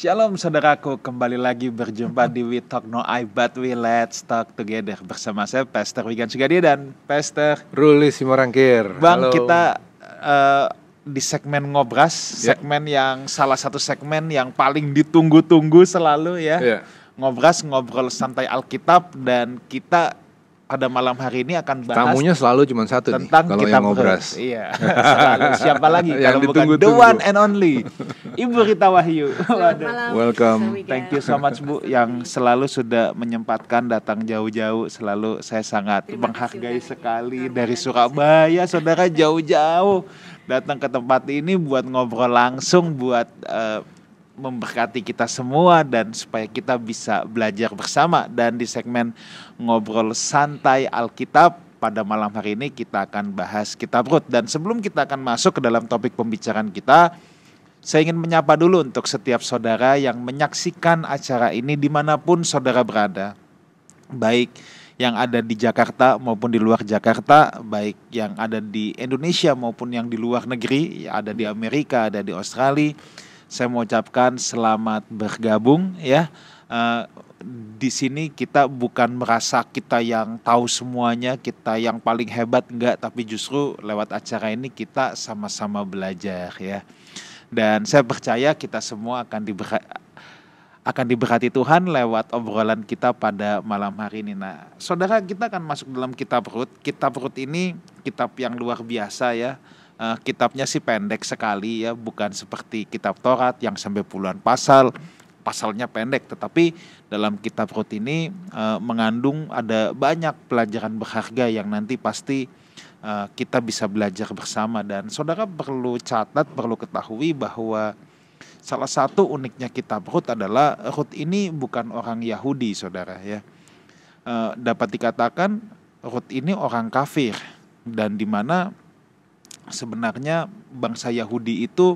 Shalom saudaraku, kembali lagi berjumpa di We Talk No I But We Let's Talk Together. Bersama saya Pastor Wigan Sugadi dan Pastor Ruli Simorangkir. Bang. Halo. Kita di segmen Ngobras, segmen yang salah satu segmen yang paling ditunggu-tunggu selalu ya. Ngobras, ngobrol santai Alkitab, dan kita pada malam hari ini akan bahas tamunya selalu cuma satu tentang nih, kalau kitab yang Ngobras. Iya, selalu. Siapa lagi Yang kalau bukan the one and only Ibu Rita Wahyu. Welcome. Thank you so much Bu, yang selalu sudah menyempatkan datang jauh-jauh. Selalu saya sangat menghargai sekali dari Surabaya, saudara, jauh-jauh datang ke tempat ini buat ngobrol langsung, buat memberkati kita semua dan supaya kita bisa belajar bersama. Dan di segmen Ngobrol Santai Alkitab pada malam hari ini kita akan bahas kitab Rut. Dan sebelum kita akan masuk ke dalam topik pembicaraan kita, saya ingin menyapa dulu untuk setiap saudara yang menyaksikan acara ini dimanapun saudara berada, baik yang ada di Jakarta maupun di luar Jakarta, baik yang ada di Indonesia maupun yang di luar negeri, ada di Amerika, ada di Australia. Saya mau ucapkan selamat bergabung ya. Di sini kita bukan merasa kita yang tahu semuanya, kita yang paling hebat, enggak, tapi justru lewat acara ini kita sama-sama belajar ya. Dan saya percaya kita semua akan diberkati Tuhan lewat obrolan kita pada malam hari ini. Nah, saudara, kita akan masuk dalam kitab Rut. Kitab Rut ini kitab yang luar biasa ya. Kitabnya sih pendek sekali ya, bukan seperti kitab Taurat yang sampai puluhan pasal, pasalnya pendek. Tetapi dalam kitab Rut ini mengandung ada banyak pelajaran berharga yang nanti pasti kita bisa belajar bersama. Dan saudara perlu catat, perlu ketahui bahwa salah satu uniknya kitab Rut adalah Rut ini bukan orang Yahudi, saudara ya. Dapat dikatakan Rut ini orang kafir, dan di mana sebenarnya bangsa Yahudi itu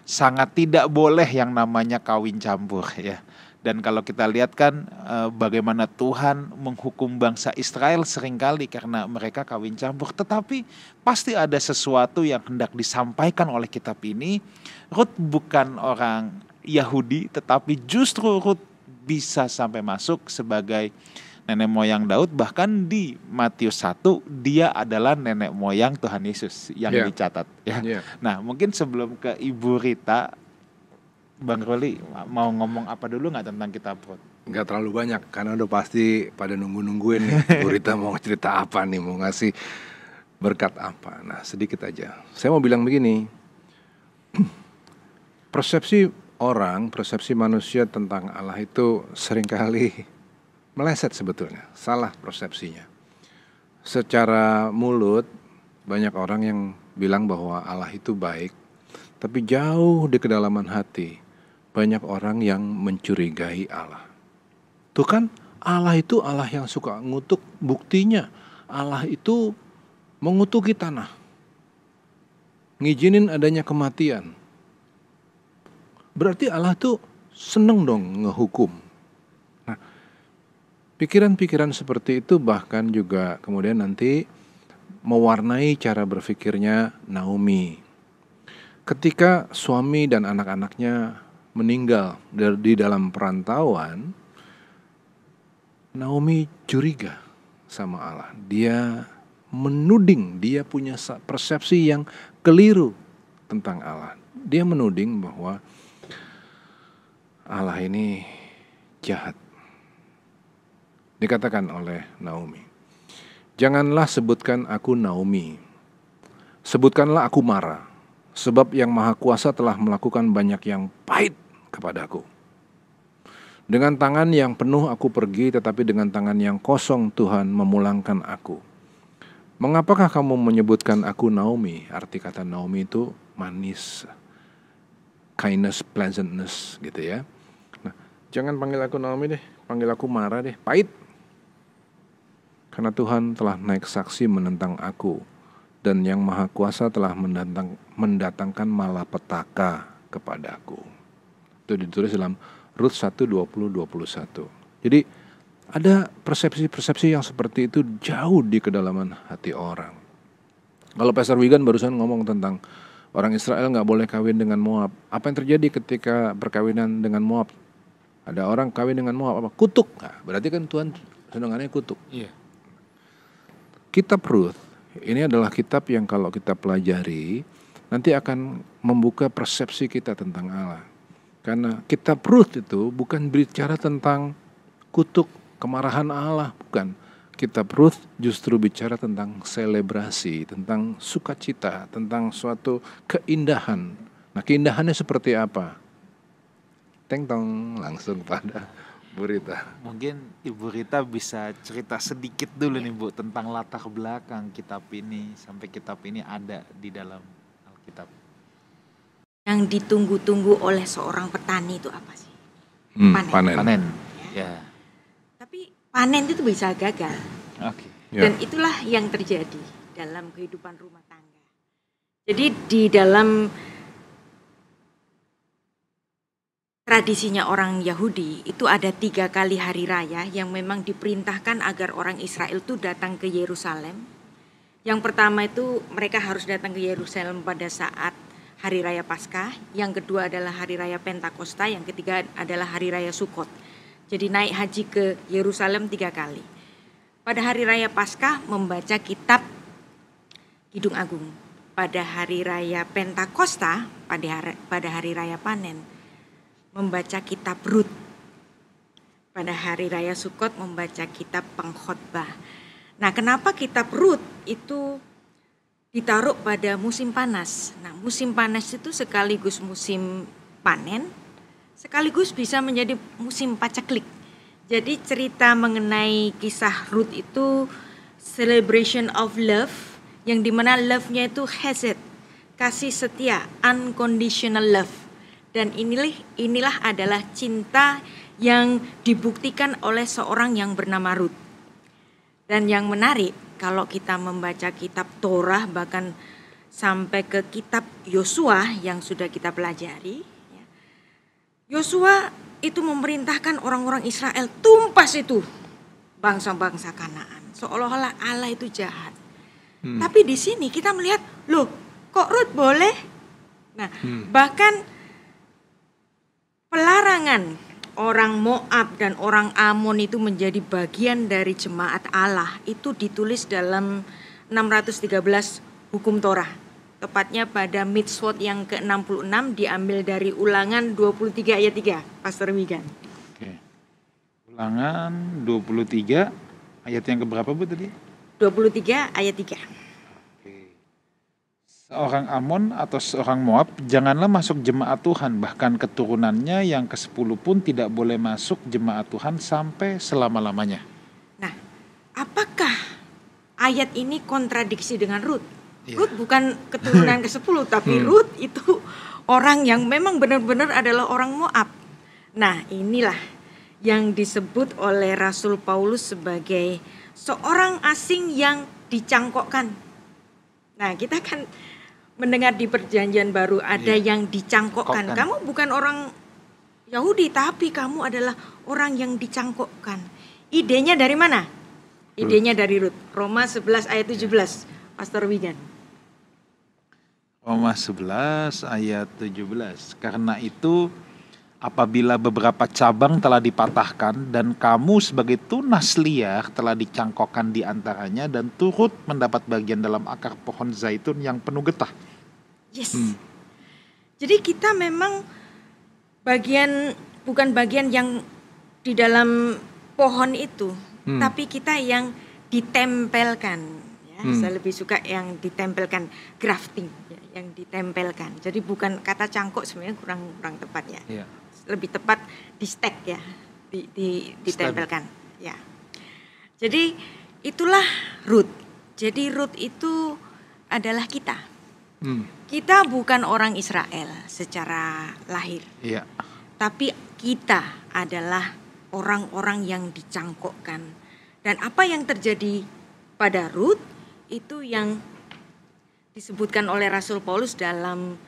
sangat tidak boleh yang namanya kawin campur ya. Dan kalau kita lihat kan bagaimana Tuhan menghukum bangsa Israel seringkali karena mereka kawin campur. Tetapi pasti ada sesuatu yang hendak disampaikan oleh kitab ini. Rut bukan orang Yahudi, tetapi justru Rut bisa sampai masuk sebagai nenek moyang Daud. Bahkan di Matius 1 dia adalah nenek moyang Tuhan Yesus yang dicatat ya. Nah, mungkin sebelum ke Ibu Rita, Bang Roli mau ngomong apa dulu nggak tentang kitab Rut? Nggak terlalu banyak, karena udah pasti pada nungguin nih Ibu Rita mau cerita apa nih, mau ngasih berkat apa. Nah, sedikit aja saya mau bilang begini. Persepsi orang, persepsi manusia tentang Allah itu seringkali meleset sebetulnya, salah persepsinya. Secara mulut banyak orang yang bilang bahwa Allah itu baik, tapi jauh di kedalaman hati banyak orang yang mencurigai Allah. Tuh kan, Allah itu Allah yang suka ngutuk. Buktinya Allah itu mengutuki tanah, ngizinin adanya kematian. Berarti Allah tuh seneng dong ngehukum. Pikiran-pikiran seperti itu bahkan juga kemudian nanti mewarnai cara berpikirnya Naomi. Ketika suami dan anak-anaknya meninggal di dalam perantauan, Naomi curiga sama Allah. Dia menuding, dia punya persepsi yang keliru tentang Allah. Dia menuding bahwa Allah ini jahat. Dikatakan oleh Naomi, janganlah sebutkan aku Naomi, sebutkanlah aku Mara, sebab yang Maha Kuasa telah melakukan banyak yang pahit kepadaku. Dengan tangan yang penuh aku pergi, tetapi dengan tangan yang kosong Tuhan memulangkan aku. Mengapakah kamu menyebutkan aku Naomi? Arti kata Naomi itu manis, kindness, pleasantness gitu ya. Nah, jangan panggil aku Naomi deh, panggil aku Mara deh, pahit. Karena Tuhan telah naik saksi menentang aku, dan yang Maha Kuasa telah mendatangkan malapetaka kepadaku. Itu ditulis dalam Rut 1:20-21. Jadi ada persepsi-persepsi yang seperti itu jauh di kedalaman hati orang. Kalau Pastor Wigan barusan ngomong tentang Orang Israel nggak boleh kawin dengan Moab. Apa yang terjadi ketika perkawinan dengan Moab? Ada orang kawin dengan Moab, apa? Kutuk. Nah, berarti kan Tuhan senangannya kutuk. Iya. Kitab Ruth ini adalah kitab yang kalau kita pelajari nanti akan membuka persepsi kita tentang Allah. Karena kitab Ruth itu bukan bicara tentang kutuk, kemarahan Allah, bukan. Kitab Ruth justru bicara tentang selebrasi, tentang sukacita, tentang suatu keindahan. Nah, keindahannya seperti apa? Teng tong, langsung pada Bu Rita. Mungkin Ibu Rita bisa cerita sedikit dulu nih Bu tentang latar belakang kitab ini sampai kitab ini ada di dalam Alkitab. Yang ditunggu-tunggu oleh seorang petani itu apa sih? Panen. Ya. Tapi panen itu bisa gagal. Oke. Ya. Dan itulah yang terjadi dalam kehidupan rumah tangga. Jadi di dalam tradisinya orang Yahudi itu ada 3 kali hari raya yang memang diperintahkan agar orang Israel itu datang ke Yerusalem. Yang pertama itu mereka harus datang ke Yerusalem pada saat hari raya Paskah. Yang kedua adalah hari raya Pentakosta. Yang ketiga adalah hari raya Sukot. Jadi naik haji ke Yerusalem 3 kali. Pada hari raya Paskah membaca kitab Kidung Agung. Pada hari raya Pentakosta, pada hari raya panen, membaca kitab Rut. Pada hari raya Sukot membaca kitab Pengkhotbah. Nah, kenapa kitab Rut itu ditaruh pada musim panas? Nah, musim panas itu sekaligus musim panen, sekaligus bisa menjadi musim paceklik. Jadi cerita mengenai kisah Rut itu celebration of love, yang dimana love-nya itu hesed, kasih setia, unconditional love. Dan inilah adalah cinta yang dibuktikan oleh seorang yang bernama Rut. Dan yang menarik, kalau kita membaca kitab Torah, bahkan sampai ke kitab Yosua yang sudah kita pelajari, Yosua itu memerintahkan orang-orang Israel tumpas itu bangsa-bangsa Kanaan. Seolah-olah Allah itu jahat. Tapi di sini kita melihat, loh kok Rut boleh? Nah, bahkan pelarangan orang Moab dan orang Amon itu menjadi bagian dari jemaat Allah itu ditulis dalam 613 hukum Torah. Tepatnya pada Mitzvot yang ke-66 diambil dari Ulangan 23 ayat 3, Pastor Wigan. Oke. Ulangan 23 ayat yang keberapa Bu tadi? 23 ayat 3. Seorang Amon atau seorang Moab janganlah masuk jemaat Tuhan, bahkan keturunannya yang ke-10 pun tidak boleh masuk jemaat Tuhan sampai selama-lamanya. Nah, apakah ayat ini kontradiksi dengan Rut? Rut bukan keturunan ke-10, tapi Rut itu orang yang memang benar-benar adalah orang Moab. Nah, inilah yang disebut oleh Rasul Paulus sebagai seorang asing yang dicangkokkan. Nah, kita kan mendengar di Perjanjian Baru ada yang dicangkokkan. Kamu bukan orang Yahudi, tapi kamu adalah orang yang dicangkokkan. Idenya dari mana? Idenya dari Rut. Roma 11 ayat 17. Pastor Wigan. Roma 11 ayat 17. Karena itu apabila beberapa cabang telah dipatahkan dan kamu sebagai tunas liar telah dicangkokkan di antaranya dan turut mendapat bagian dalam akar pohon zaitun yang penuh getah. Yes. Jadi kita memang bukan bagian yang di dalam pohon itu, tapi kita yang ditempelkan. Saya lebih suka yang ditempelkan, grafting, yang ditempelkan. Jadi bukan kata cangkok, sebenarnya kurang tepat ya. Lebih tepat di stack ya, ditempelkan. Ya. Jadi itulah Rut. Jadi Rut itu adalah kita. Kita bukan orang Israel secara lahir. Iya. Tapi kita adalah orang-orang yang dicangkokkan. Dan apa yang terjadi pada Rut itu yang disebutkan oleh Rasul Paulus dalam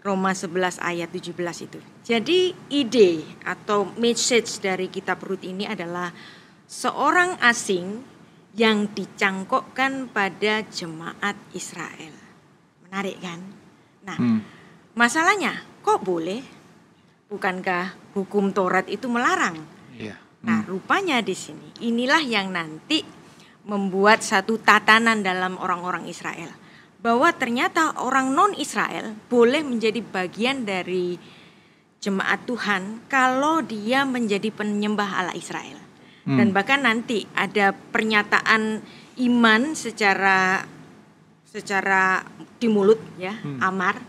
Roma 11 ayat 17 itu. Jadi ide atau message dari kitab Rut ini adalah seorang asing yang dicangkokkan pada jemaat Israel. Menarik kan? Nah, masalahnya kok boleh? Bukankah hukum Taurat itu melarang? Iya. Nah, rupanya di sini inilah yang nanti membuat satu tatanan dalam orang-orang Israel, bahwa ternyata orang non-Israel boleh menjadi bagian dari jemaat Tuhan kalau dia menjadi penyembah Allah Israel. Dan bahkan nanti ada pernyataan iman secara di mulut ya, amar.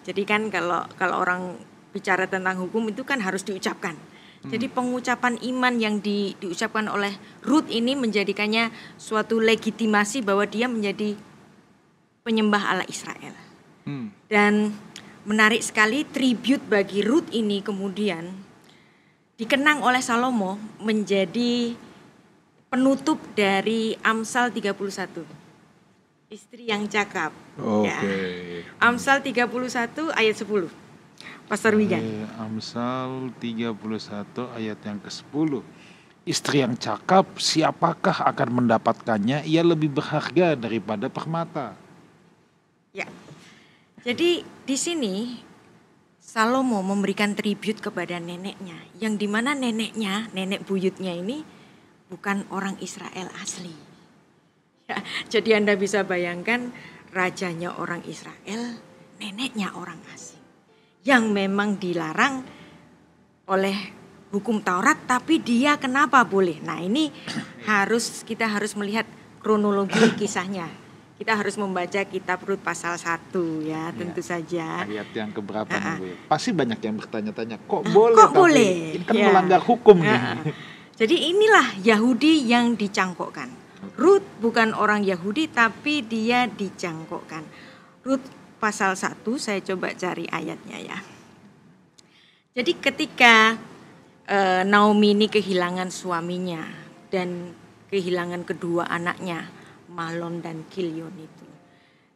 Jadi kan kalau orang bicara tentang hukum itu kan harus diucapkan. Jadi pengucapan iman yang diucapkan oleh Ruth ini menjadikannya suatu legitimasi bahwa dia menjadi penyembah Allah Israel. Dan menarik sekali, tribut bagi Ruth ini kemudian dikenang oleh Salomo menjadi penutup dari Amsal 31. Istri yang cakap. Oke. Ya. Amsal 31 ayat 10. Pastor Wigan. Amsal 31 ayat yang ke-10. Istri yang cakap, siapakah akan mendapatkannya? Ia lebih berharga daripada permata. Ya. Jadi di sini Salomo memberikan tribut kepada neneknya, yang dimana neneknya, nenek buyutnya ini bukan orang Israel asli. Ya, jadi Anda bisa bayangkan, rajanya orang Israel, neneknya orang asing, yang memang dilarang oleh hukum Taurat, tapi dia kenapa boleh? Nah, ini kita harus melihat kronologi kisahnya. Kita harus membaca kitab Rut pasal 1 ya, tentu saja. Ayat yang keberapa nih, Bu? Pasti banyak yang bertanya-tanya, kok boleh? Kok boleh? Ini kan melanggar hukum nih. Jadi inilah Yahudi yang dicangkokkan. Rut bukan orang Yahudi, tapi dia dicangkokkan. Rut pasal 1, saya coba cari ayatnya ya. Jadi ketika Naomi ini kehilangan suaminya dan kehilangan kedua anaknya, Malon dan Kilion itu,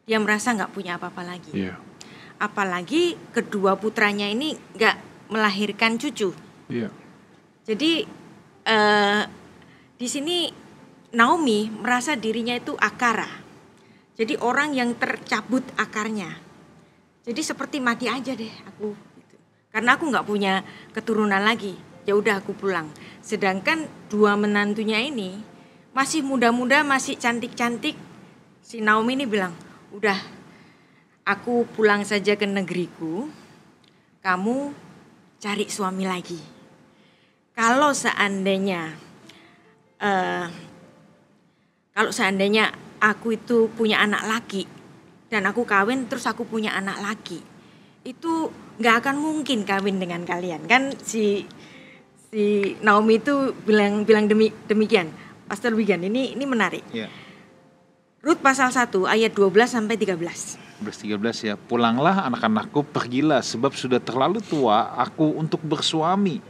dia merasa nggak punya apa-apa lagi. Iya. Apalagi kedua putranya ini nggak melahirkan cucu. Iya. Jadi di sini Naomi merasa dirinya itu akara. Jadi orang yang tercabut akarnya. Jadi seperti mati aja deh aku. Gitu. Karena aku nggak punya keturunan lagi. Ya udah aku pulang. Sedangkan dua menantunya ini masih muda-muda, masih cantik-cantik. Si Naomi ini bilang, udah aku pulang saja ke negeriku. Kamu cari suami lagi. Kalau seandainya aku itu punya anak laki dan aku kawin terus aku punya anak laki, itu nggak akan mungkin kawin dengan kalian kan. Si Naomi itu bilang demikian. Pastor Wigan, ini menarik. Ya. Rut pasal 1 ayat 12 sampai 13. 13 ya, pulanglah anak-anakku, pergilah sebab sudah terlalu tua aku untuk bersuami.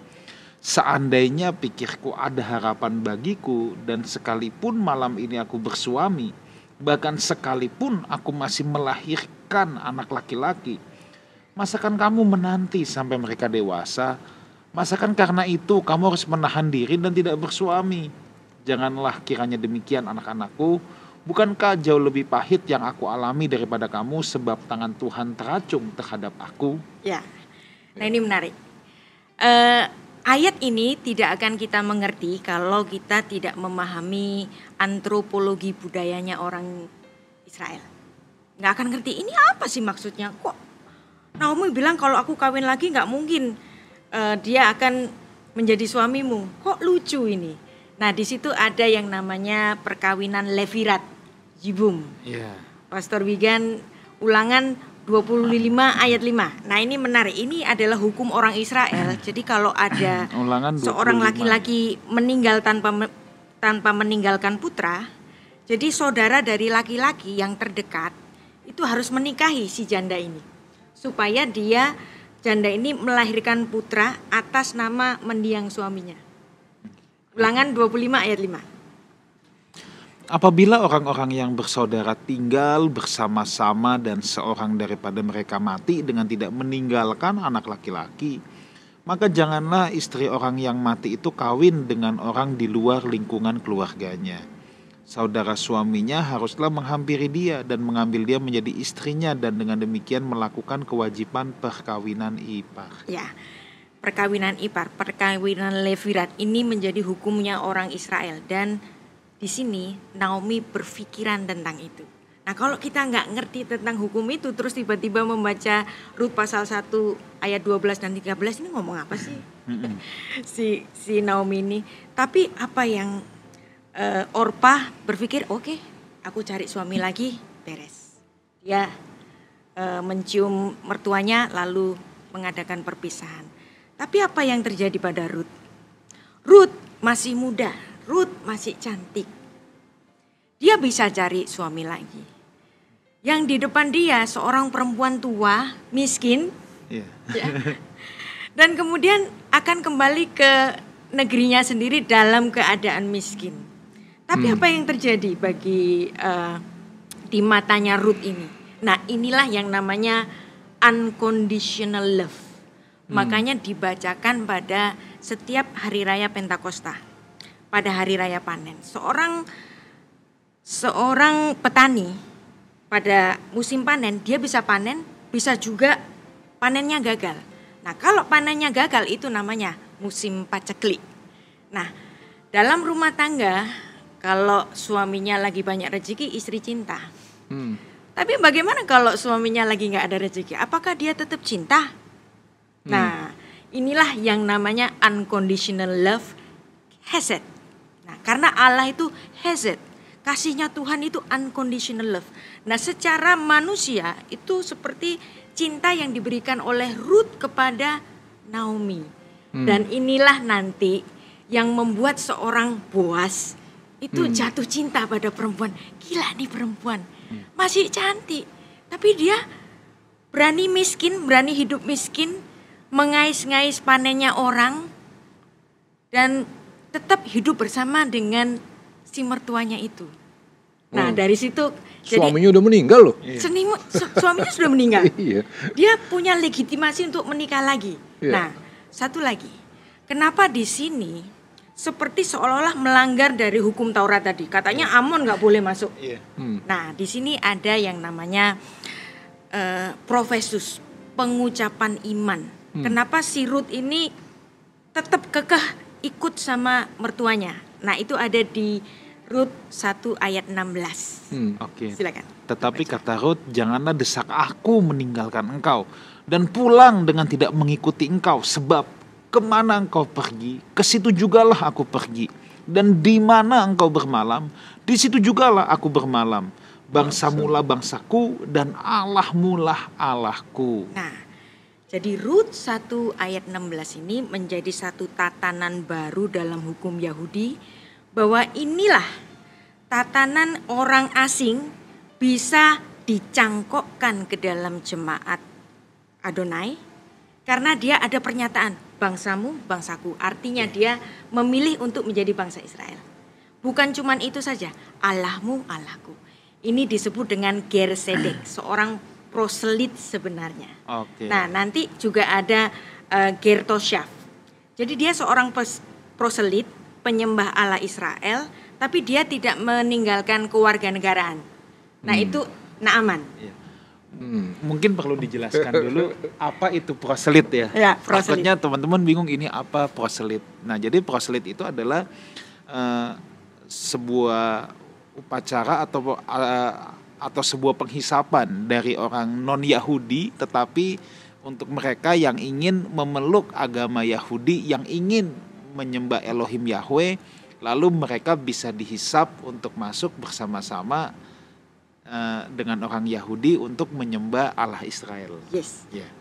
Seandainya pikirku ada harapan bagiku dan sekalipun malam ini aku bersuami, bahkan sekalipun aku masih melahirkan anak laki-laki, masakan kamu menanti sampai mereka dewasa? Masakan karena itu kamu harus menahan diri dan tidak bersuami? Janganlah kiranya demikian anak-anakku. Bukankah jauh lebih pahit yang aku alami daripada kamu sebab tangan Tuhan teracung terhadap aku? Ya, nah ini menarik. Ayat ini tidak akan kita mengerti kalau kita tidak memahami antropologi budayanya orang Israel. Nggak akan ngerti ini apa sih maksudnya. Kok Naomi bilang kalau aku kawin lagi nggak mungkin dia akan menjadi suamimu. Kok lucu ini. Nah di situ ada yang namanya perkawinan Levirat, Yibum. Yeah. Pastor Wigan, Ulangan 25 ayat 5. Nah ini menarik, ini adalah hukum orang Israel. Jadi kalau ada seorang laki-laki meninggal tanpa meninggalkan putra, jadi saudara dari laki-laki yang terdekat itu harus menikahi si janda ini. Supaya janda ini melahirkan putra atas nama mendiang suaminya. Ulangan 25 ayat 5. Apabila orang-orang yang bersaudara tinggal bersama-sama dan seorang daripada mereka mati dengan tidak meninggalkan anak laki-laki, maka janganlah istri orang yang mati itu kawin dengan orang di luar lingkungan keluarganya. saudara suaminya haruslah menghampiri dia dan mengambil dia menjadi istrinya dan dengan demikian melakukan kewajiban perkawinan ipar. Ya, perkawinan ipar, perkawinan levirat ini menjadi hukumnya orang Israel dan di sini Naomi berpikiran tentang itu. Nah kalau kita nggak ngerti tentang hukum itu terus tiba-tiba membaca Rut pasal 1 ayat 12 dan 13 ini ngomong apa sih? si Naomi ini. Tapi apa yang Orpah berpikir oke, aku cari suami lagi beres. Dia mencium mertuanya lalu mengadakan perpisahan. Tapi apa yang terjadi pada Rut? Rut masih muda, Rut masih cantik. Dia bisa cari suami lagi. Yang di depan dia seorang perempuan tua, miskin, ya. Dan kemudian akan kembali ke negerinya sendiri dalam keadaan miskin. Tapi apa yang terjadi bagi di matanya Rut ini? Nah inilah yang namanya unconditional love. Makanya dibacakan pada setiap hari raya Pentakosta, pada hari raya panen. Seorang petani pada musim panen, dia bisa panen, bisa juga panennya gagal. Nah kalau panennya gagal itu namanya musim paceklik. Nah dalam rumah tangga, kalau suaminya lagi banyak rezeki, istri cinta. Tapi bagaimana kalau suaminya lagi gak ada rezeki? Apakah dia tetap cinta? Nah inilah yang namanya unconditional love, hesed. Nah karena Allah itu hesed. Kasihnya Tuhan itu unconditional love. Nah secara manusia itu seperti cinta yang diberikan oleh Ruth kepada Naomi. Dan inilah nanti yang membuat seorang Boaz itu jatuh cinta pada perempuan. Gila nih perempuan, masih cantik. Tapi dia berani miskin, berani hidup miskin, mengais-ngais panennya orang. Dan tetap hidup bersama dengan si mertuanya itu. Nah dari situ suaminya udah meninggal loh. Suaminya sudah meninggal. Iya. Dia punya legitimasi untuk menikah lagi. Nah satu lagi, kenapa di sini seperti seolah-olah melanggar dari hukum Taurat tadi? Katanya Amon nggak boleh masuk. Nah di sini ada yang namanya profesus, pengucapan iman. Kenapa si Rut ini tetap kekeh ikut sama mertuanya? Nah itu ada di Rut 1 ayat 16. Oke. Silakan. Tetapi kata Rut, janganlah desak aku meninggalkan engkau dan pulang dengan tidak mengikuti engkau, sebab kemana engkau pergi, ke situ jugalah aku pergi, dan di mana engkau bermalam, di situ jugalah aku bermalam. Bangsamulah bangsaku dan Allahmulah Allahku. Nah, jadi Rut 1 ayat 16 ini menjadi satu tatanan baru dalam hukum Yahudi, bahwa inilah tatanan orang asing bisa dicangkokkan ke dalam jemaat Adonai karena dia ada pernyataan bangsamu bangsaku, artinya dia memilih untuk menjadi bangsa Israel. Bukan cuman itu saja, Allahmu Allahku. Ini disebut dengan Ger Sedek, seorang proselit sebenarnya. Nah nanti juga ada Ger Toshaf. Jadi dia seorang proselit, penyembah Allah Israel, tapi dia tidak meninggalkan kewarganegaraan. Nah itu Naaman. Mungkin perlu dijelaskan dulu apa itu proselit ya. Proselit. Takutnya teman-teman bingung ini apa proselit. Nah jadi proselit itu adalah sebuah upacara atau sebuah penghisapan dari orang non Yahudi, tetapi untuk mereka yang ingin memeluk agama Yahudi, yang ingin menyembah Elohim Yahweh, lalu mereka bisa dihisap untuk masuk bersama-sama dengan orang Yahudi untuk menyembah Allah Israel.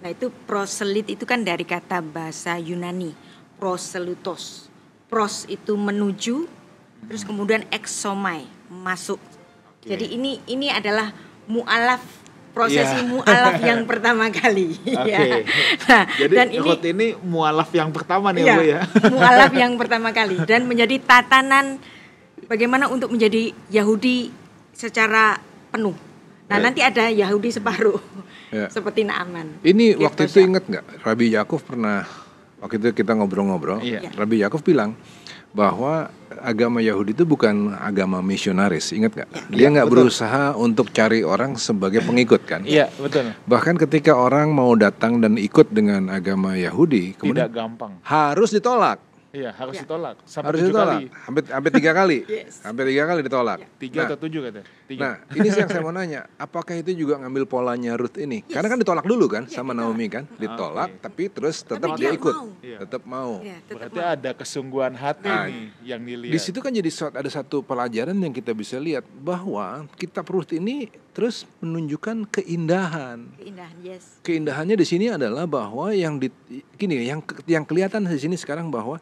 Nah itu proselit itu kan dari kata bahasa Yunani, proselytos. Pros itu menuju, terus kemudian exomai, masuk. Jadi ini adalah mu'alaf, prosesi mu'alaf yang pertama kali. Nah, jadi dan ini mu'alaf yang pertama nih Bu ya. Mu'alaf yang pertama kali dan menjadi tatanan bagaimana untuk menjadi Yahudi secara penuh. Nah nanti ada Yahudi separuh seperti Naaman. Ini waktu itu ingat nggak Rabbi Yaakov pernah, waktu itu kita ngobrol-ngobrol, Rabbi Yaakov bilang bahwa agama Yahudi itu bukan agama misionaris, ingat nggak? Ya. Dia nggak Betul. berusaha untuk cari orang sebagai pengikut kan? Iya, betul. Bahkan ketika orang mau datang dan ikut dengan agama Yahudi, Tidak kemudian gampang. harus ditolak, Iya, harus Ya. ditolak. Sampai harus 7 ditolak, kali. hampir 3 kali, Yes. hampir 3 kali ditolak. 3 Nah, atau 7 katanya. 3. Nah, ini sih yang saya mau nanya, apakah itu juga ngambil polanya Ruth ini? Yes. Karena kan ditolak dulu kan Iya, sama ditolak. Naomi kan, ditolak, Oke. tapi terus tetap Tapi dia dia ikut, mau. Iya. tetap mau. Ya, tetap Berarti mau. ada kesungguhan hati Nah, nih yang dilihat. Di situ kan jadi ada satu pelajaran yang kita bisa lihat bahwa kitab Ruth ini terus menunjukkan keindahan. Keindahan, yes. Keindahannya di sini adalah bahwa yang kelihatan di sini sekarang bahwa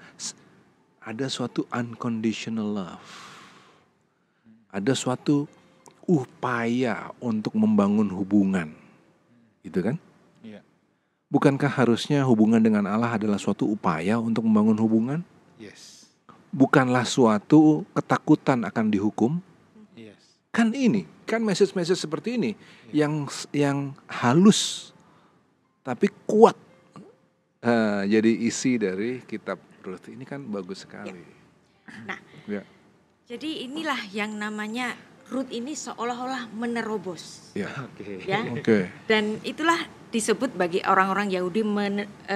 ada suatu unconditional love. Ada suatu upaya untuk membangun hubungan. Gitu kan? Iya. Bukankah harusnya hubungan dengan Allah adalah suatu upaya untuk membangun hubungan? Yes. Bukanlah suatu ketakutan akan dihukum? Yes. Kan message-message seperti ini yang halus tapi kuat. Jadi isi dari kitab Ruth ini kan bagus sekali. Nah, Ya. jadi inilah yang namanya Ruth ini seolah-olah menerobos. Ya. Oke. Ya. Oke. Dan itulah disebut bagi orang-orang Yahudi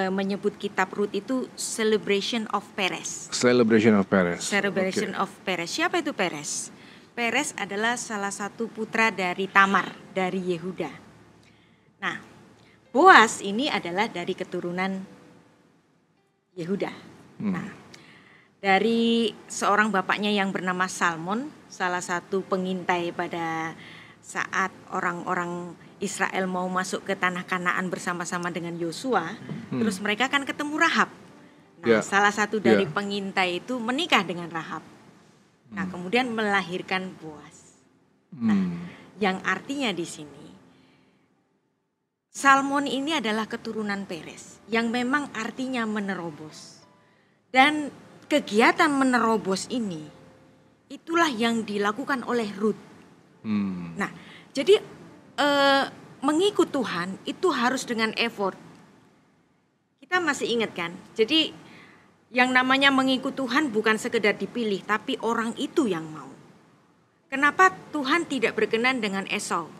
menyebut kitab Ruth itu celebration of Perez. Celebration of Perez. Celebration Oke. of Perez. Siapa itu Perez? Perez adalah salah satu putra dari Tamar, dari Yehuda. Nah, Boaz ini adalah dari keturunan Yehuda. Nah, dari seorang bapaknya yang bernama Salmon, salah satu pengintai pada saat orang-orang Israel mau masuk ke tanah Kanaan bersama-sama dengan Yosua, terus mereka kan ketemu Rahab. Nah, Ya. salah satu dari Ya. pengintai itu menikah dengan Rahab. Nah, kemudian melahirkan Boaz. Yang artinya di sini Salmon ini adalah keturunan Perez yang memang artinya menerobos. Dan kegiatan menerobos ini itulah yang dilakukan oleh Ruth. Nah, jadi mengikut Tuhan itu harus dengan effort. Kita masih ingat kan? Jadi yang namanya mengikut Tuhan bukan sekedar dipilih, tapi orang itu yang mau. Kenapa Tuhan tidak berkenan dengan Esau?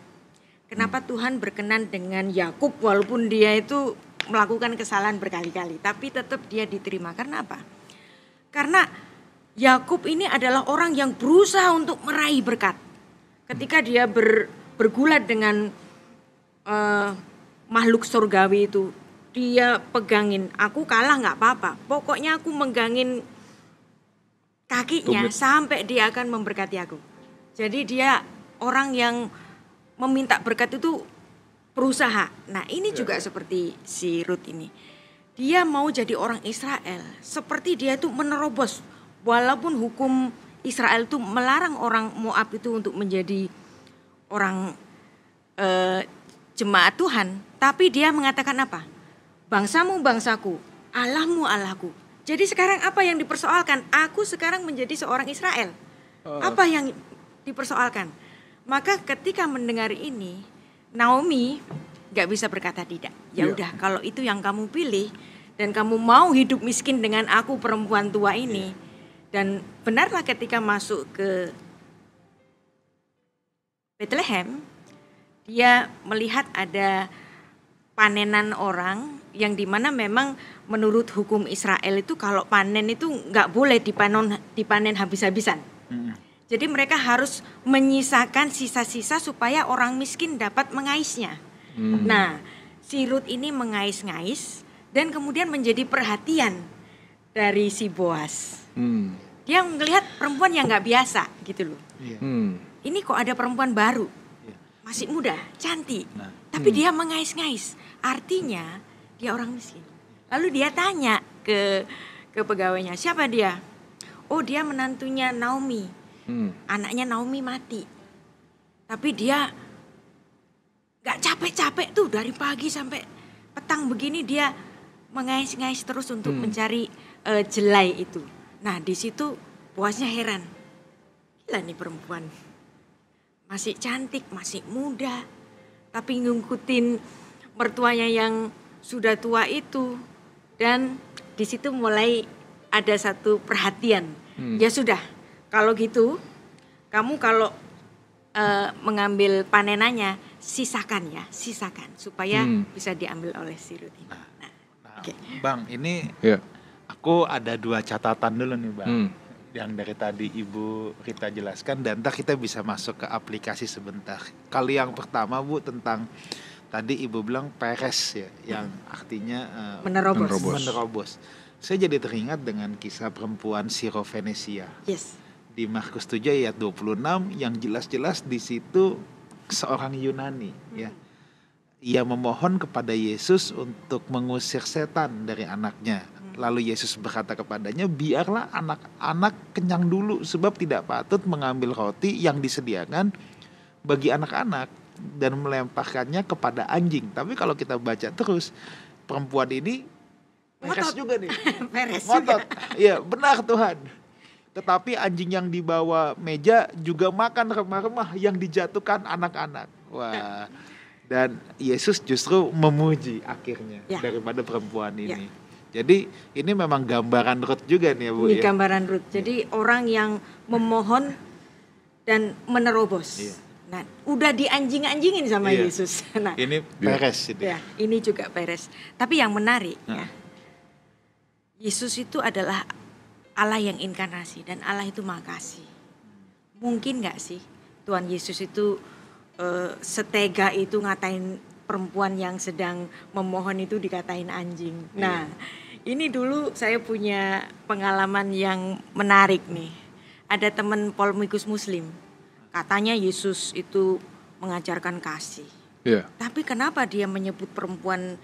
Kenapa Tuhan berkenan dengan Yakub walaupun dia itu melakukan kesalahan berkali-kali, tapi tetap dia diterima. Karena apa? Karena Yakub ini adalah orang yang berusaha untuk meraih berkat. Ketika dia bergulat dengan makhluk surgawi itu, dia pegangin, aku kalah nggak apa-apa. Pokoknya aku menggangin kakinya sampai dia akan memberkati aku. Jadi dia orang yang meminta berkat itu berusaha. Nah, ini juga seperti si Ruth ini. Dia mau jadi orang Israel, seperti dia itu menerobos. Walaupun hukum Israel itu melarang orang Moab itu untuk menjadi orang jemaat Tuhan, tapi dia mengatakan apa? Bangsamu bangsaku, Allahmu Allahku. Jadi sekarang apa yang dipersoalkan? Aku sekarang menjadi seorang Israel. Apa yang dipersoalkan? Maka ketika mendengar ini, Naomi gak bisa berkata tidak. Ya udah, kalau itu yang kamu pilih dan kamu mau hidup miskin dengan aku perempuan tua ini, dan benarlah ketika masuk ke Bethlehem, dia melihat ada panenan orang yang dimana memang menurut hukum Israel itu kalau panen itu nggak boleh dipanen habis-habisan. Jadi mereka harus menyisakan sisa-sisa supaya orang miskin dapat mengaisnya. Nah, si Ruth ini mengais-ngais dan kemudian menjadi perhatian dari si Boaz. Dia melihat perempuan yang nggak biasa gitu loh. Ini kok ada perempuan baru, masih muda, cantik, tapi dia mengais-ngais. Artinya dia orang miskin. Lalu dia tanya ke pegawainya, siapa dia? Oh, dia menantunya Naomi. Anaknya Naomi mati. Tapi dia gak capek-capek tuh dari pagi sampai petang begini dia mengais-ngais terus untuk mencari jelai itu. Nah, di situ Boaznya heran. Gila nih perempuan. Masih cantik, masih muda. Tapi ngikutin mertuanya yang sudah tua itu. Dan di situ mulai ada satu perhatian Ya sudah, kalau gitu kamu kalau mengambil panenannya sisakan supaya bisa diambil oleh si Rut ini. Nah, Bang, ini Ya. aku ada 2 catatan dulu nih, Bang. Yang dari tadi Ibu Rita jelaskan, dan ntar kita bisa masuk ke aplikasi sebentar. Kali yang pertama, Bu, tentang tadi Ibu bilang peres ya, yang artinya menerobos. Saya jadi teringat dengan kisah perempuan Sirofenesia. Yes. Di Markus 7 ayat 26 yang jelas-jelas di situ seorang Yunani ya. Ia memohon kepada Yesus untuk mengusir setan dari anaknya. Lalu Yesus berkata kepadanya, biarlah anak-anak kenyang dulu sebab tidak patut mengambil roti yang disediakan bagi anak-anak dan melemparkannya kepada anjing. Tapi kalau kita baca terus, perempuan ini peres juga nih. Peres ngotot. Iya, benar Tuhan. Tetapi anjing yang dibawa meja juga makan remah-remah yang dijatuhkan anak-anak. Wah. Dan Yesus justru memuji akhirnya daripada perempuan ini. Jadi ini memang gambaran Rut juga nih ya, Bu. Ini gambaran Rut. Jadi orang yang memohon dan menerobos. Iya. Nah, udah dianjing-anjingin sama Yesus. Nah, ini peres ini. Ya, ini juga peres. Tapi yang menarik ya, Yesus itu adalah Allah yang inkarnasi dan Allah itu Maha Kasih. Mungkin nggak sih Tuhan Yesus itu setega itu ngatain perempuan yang sedang memohon itu dikatain anjing. Nah, ini dulu saya punya pengalaman yang menarik nih. Ada teman polemikus Muslim, katanya Yesus itu mengajarkan kasih. Tapi kenapa dia menyebut perempuan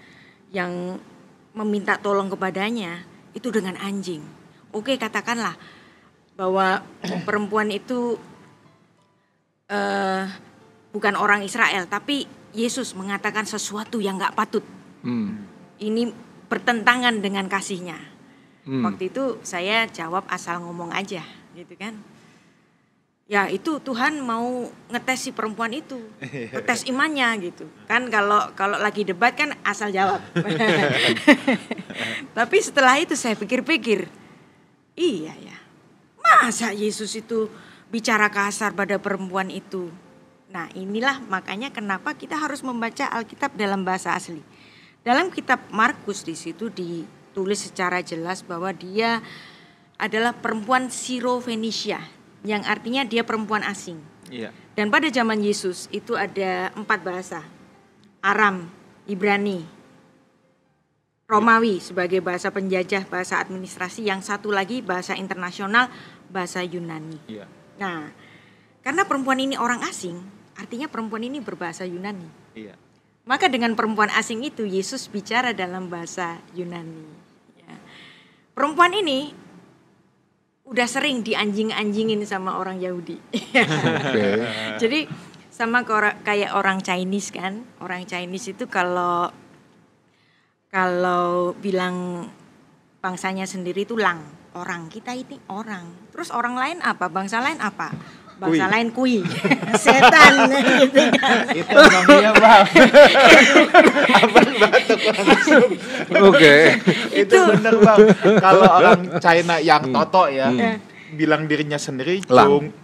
yang meminta tolong kepadanya itu dengan anjing? Oke, katakanlah bahwa perempuan itu bukan orang Israel, tapi Yesus mengatakan sesuatu yang gak patut. Ini bertentangan dengan kasihnya. Waktu itu saya jawab asal ngomong aja, gitu kan. Ya itu Tuhan mau ngetes si perempuan itu, ngetes imannya gitu. Kan kalau lagi debat kan asal jawab. Tapi setelah itu saya pikir-pikir, iya ya, masa Yesus itu bicara kasar pada perempuan itu? Nah inilah makanya kenapa kita harus membaca Alkitab dalam bahasa asli. Dalam kitab Markus di situ ditulis secara jelas bahwa dia adalah perempuan Sirofenesia, yang artinya dia perempuan asing. Dan pada zaman Yesus itu ada 4 bahasa. Aram, Ibrani, Romawi sebagai bahasa penjajah, bahasa administrasi, yang satu lagi bahasa internasional, bahasa Yunani. Nah, karena perempuan ini orang asing, artinya perempuan ini berbahasa Yunani. Maka dengan perempuan asing itu Yesus bicara dalam bahasa Yunani. Perempuan ini udah sering dianjing-anjingin sama orang Yahudi. Jadi sama kayak orang Chinese kan. Orang Chinese itu kalau bilang bangsanya sendiri itu lang, orang, kita ini orang. Terus orang lain apa? Bangsa lain apa? Bangsa lain kui. Setan gitu kan. Itu memang dia, Bang. Abang batuk langsung. Oke. Itu bener, Bang. Kalau orang China yang toto ya, bilang dirinya sendiri Lang.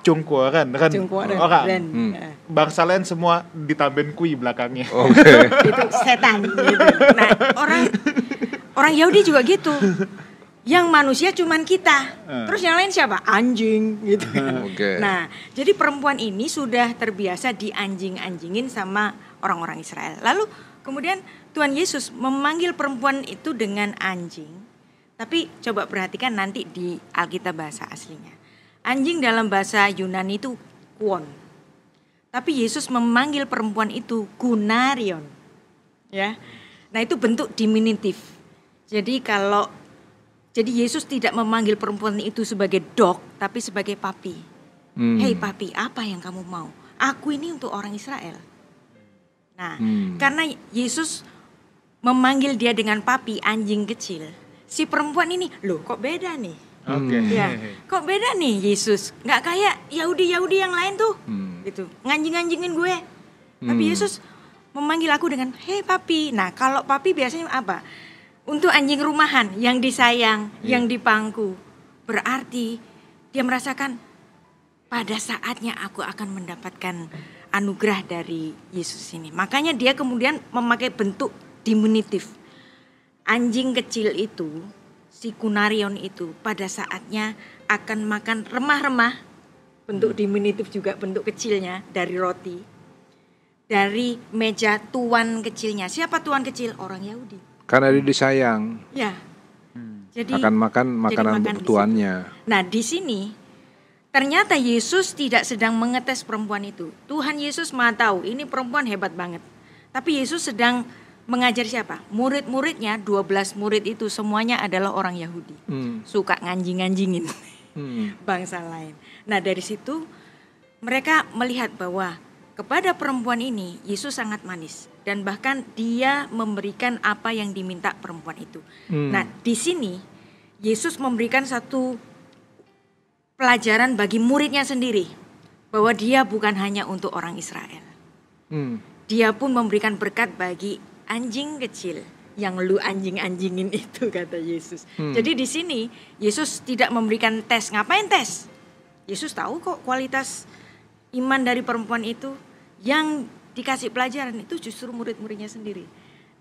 Cungkuoren kan orang. Bangsa lain semua ditambahin kui belakangnya. Itu setan gitu. Nah, orang Yahudi juga gitu. Yang manusia cuman kita. Terus yang lain siapa? Anjing gitu. Nah, jadi perempuan ini sudah terbiasa dianjing-anjingin sama orang-orang Israel. Lalu kemudian Tuhan Yesus memanggil perempuan itu dengan anjing. Tapi coba perhatikan nanti di Alkitab bahasa aslinya. Anjing dalam bahasa Yunani itu kuon. Tapi Yesus memanggil perempuan itu gunarion. Ya. Nah, itu bentuk diminutif. Jadi Yesus tidak memanggil perempuan itu sebagai dog, tapi sebagai papi. Hei papi, apa yang kamu mau? Aku ini untuk orang Israel. Nah, karena Yesus memanggil dia dengan papi, anjing kecil. Si perempuan ini, loh kok beda nih? Ya, kok beda nih Yesus? Nggak kayak Yahudi yang lain tuh, gitu, nganjing-nganjingin gue. Tapi Yesus memanggil aku dengan, hei papi. Nah, kalau papi biasanya apa? Untuk anjing rumahan yang disayang, yang dipangku. berarti dia merasakan pada saatnya aku akan mendapatkan anugerah dari Yesus ini. Makanya dia kemudian memakai bentuk diminutif. Anjing kecil itu, si kunarion itu pada saatnya akan makan remah-remah, bentuk diminutif juga bentuk kecilnya dari roti. Dari meja tuan kecilnya. Siapa tuan kecil? Orang Yahudi. Karena dia disayang. Ya. Jadi akan makan makanan makan tuannya. Nah, di sini ternyata Yesus tidak sedang mengetes perempuan itu. Tuhan Yesus Maha tahu ini perempuan hebat banget. Tapi Yesus sedang mengajar siapa? Murid-muridnya, 12 murid itu semuanya adalah orang Yahudi. Suka nganjing-nganjingin bangsa lain. Nah, dari situ mereka melihat bahwa kepada perempuan ini Yesus sangat manis. Dan bahkan dia memberikan apa yang diminta perempuan itu. Nah, di sini Yesus memberikan satu pelajaran bagi muridnya sendiri. Bahwa dia bukan hanya untuk orang Israel. Dia pun memberikan berkat bagi anjing kecil. Yang lu anjing-anjingin itu, kata Yesus. Jadi di sini Yesus tidak memberikan tes. Ngapain tes? Yesus tahu kok kualitas iman dari perempuan itu. Yang dikasih pelajaran itu justru murid-muridnya sendiri.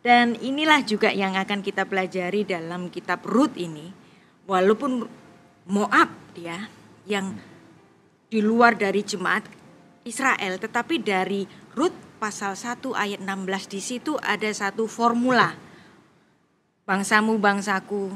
Dan inilah juga yang akan kita pelajari dalam kitab Rut ini. Walaupun Moab dia yang di luar dari jemaat Israel, tetapi dari Rut pasal 1 ayat 16 di situ ada satu formula. Bangsamu bangsaku,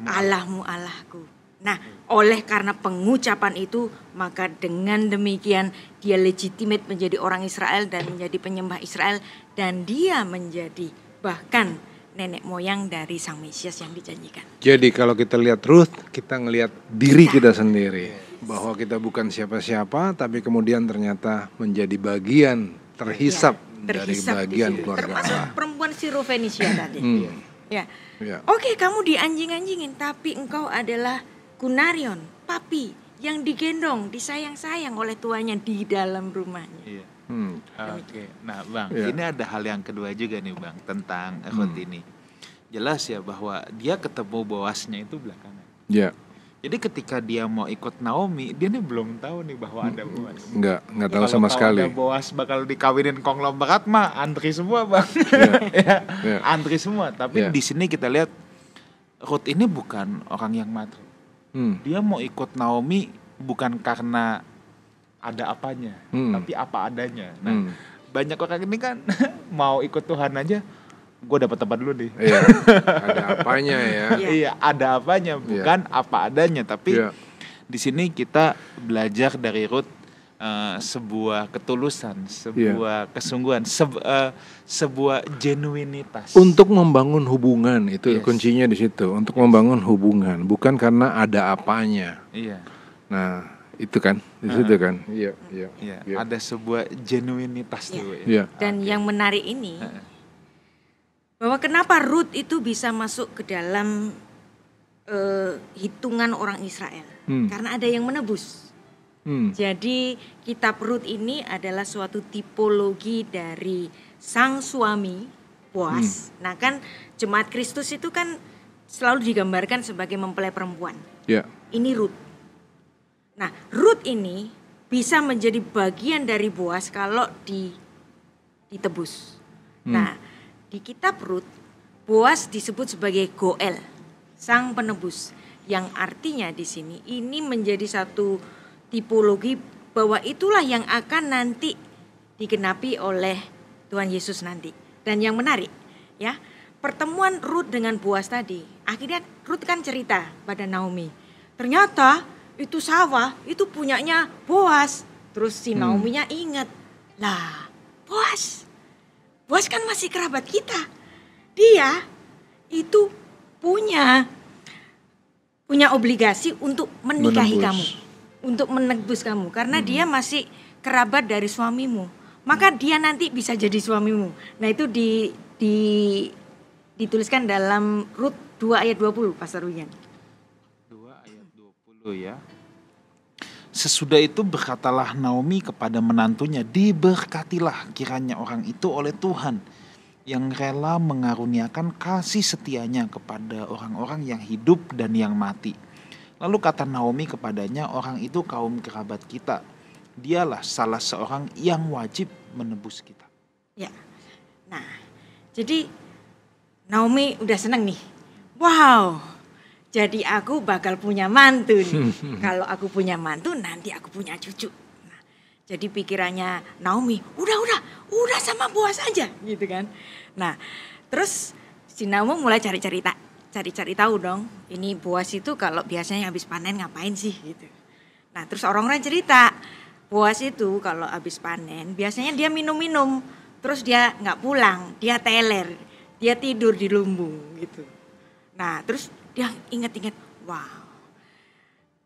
Allahmu Allahku. Nah, oleh karena pengucapan itu, maka dengan demikian dia legitimate menjadi orang Israel dan menjadi penyembah Israel. Dan dia menjadi bahkan nenek moyang dari Sang Mesias yang dijanjikan. Jadi kalau kita lihat Ruth, kita ngelihat diri kita sendiri. Bahwa kita bukan siapa-siapa, tapi kemudian ternyata menjadi bagian terhisap dari bagian keluarga Allah. Termasuk perempuan Sirofenisia tadi. Ya. Oke, kamu dianjing-anjingin, tapi engkau adalah kunarion, papi yang digendong, disayang-sayang oleh tuannya di dalam rumahnya. Iya. Oke. Nah, Bang, ini ada hal yang kedua juga nih, Bang, tentang Ruth ini. Jelas ya bahwa dia ketemu Boasnya itu belakangan. Iya. Jadi ketika dia mau ikut Naomi, dia nih belum tahu nih bahwa ada Boas. Enggak tahu sama sekali. Kalau ada Boas bakal dikawinin konglomerat mah antri semua, Bang. Antri semua. Tapi di sini kita lihat Ruth ini bukan orang yang matre. Dia mau ikut Naomi bukan karena ada apanya, tapi apa adanya. Nah, banyak orang ini kan mau ikut Tuhan aja, gue dapat tempat dulu nih. Iya, ada apanya ya. Iya, ada apanya, bukan apa adanya. Tapi di sini kita belajar dari Ruth sebuah ketulusan, sebuah kesungguhan, sebuah genuinitas. Untuk membangun hubungan itu kuncinya di situ. Untuk membangun hubungan, bukan karena ada apanya. Iya. Nah, itu kan, di situ kan. Iya. Ada sebuah genuinitas tuh. Dan yang menarik ini, bahwa kenapa Ruth itu bisa masuk ke dalam hitungan orang Israel? Karena ada yang menebus. Jadi kitab Rut ini adalah suatu tipologi dari sang suami Boas. Nah kan jemaat Kristus itu kan selalu digambarkan sebagai mempelai perempuan. Ini Rut. Nah Rut ini bisa menjadi bagian dari Boas kalau ditebus. Nah di kitab Rut Boas disebut sebagai Goel, sang penebus. Yang artinya di sini ini menjadi satu tipologi bahwa itulah yang akan nanti digenapi oleh Tuhan Yesus nanti. Dan yang menarik ya, pertemuan Rut dengan Boas tadi, akhirnya Rut kan cerita pada Naomi, ternyata itu sawah itu punyanya Boas. Terus si Naominya ingat, lah Boas kan masih kerabat kita, dia itu punya obligasi untuk menikahi kamu, untuk menebus kamu, karena dia masih kerabat dari suamimu, maka dia nanti bisa jadi suamimu. Nah itu dituliskan dalam Rut 2 ayat 20, Pastor Wian. 2 ayat 20 ya. Sesudah itu berkatalah Naomi kepada menantunya, diberkatilah kiranya orang itu oleh Tuhan, yang rela mengaruniakan kasih setianya kepada orang-orang yang hidup dan yang mati. Lalu kata Naomi kepadanya, orang itu kaum kerabat kita. Dialah salah seorang yang wajib menebus kita. Ya. Nah, jadi Naomi udah seneng nih. Wow, jadi aku bakal punya mantu nih. Kalau aku punya mantu, nanti aku punya cucu. Nah, jadi pikirannya Naomi, udah sama Boas aja gitu kan. Nah, terus si Naomi mulai cari-cari tahu dong. Ini Boas itu kalau biasanya habis panen ngapain sih gitu. Nah, terus orang-orang cerita, Boas itu kalau habis panen biasanya dia minum-minum. Terus dia nggak pulang, dia teler, dia tidur di lumbung gitu. Nah terus dia inget-inget, wow,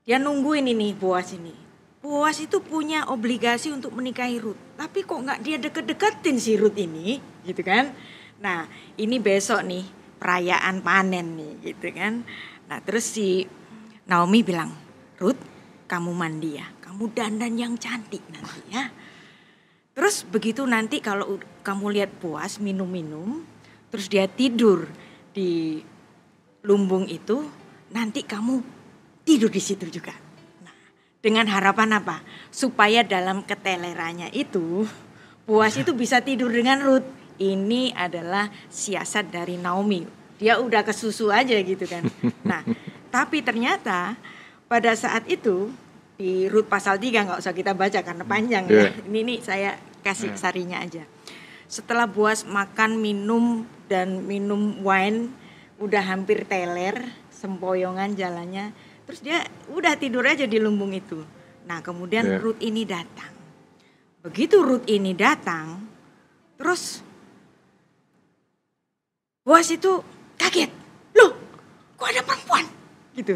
dia nungguin ini Boas ini. Boas itu punya obligasi untuk menikahi Rut, tapi kok nggak dia deket-deketin si Rut ini, gitu kan? Nah ini besok nih perayaan panen nih, gitu kan? Nah terus si Naomi bilang, Rut, kamu mandi ya, kamu dandan yang cantik nanti ya. Terus begitu nanti kalau kamu lihat Boas minum-minum, terus dia tidur di lumbung itu, nanti kamu tidur di situ juga. Nah, dengan harapan apa? Supaya dalam ketelerannya itu, Boas itu bisa tidur dengan Rut. Ini adalah siasat dari Naomi. Dia udah kesusu aja gitu kan. Nah, tapi ternyata pada saat itu, di Rut pasal 3 nggak usah kita baca karena panjang ya. Ini saya kasih sarinya aja. Setelah Boas makan, minum wine, udah hampir teler, sempoyongan jalannya. Terus dia udah tidur aja di lumbung itu. Nah kemudian Rut ini datang. Begitu Rut ini datang, terus Boas itu kaget. Loh, kok ada perempuan? Gitu.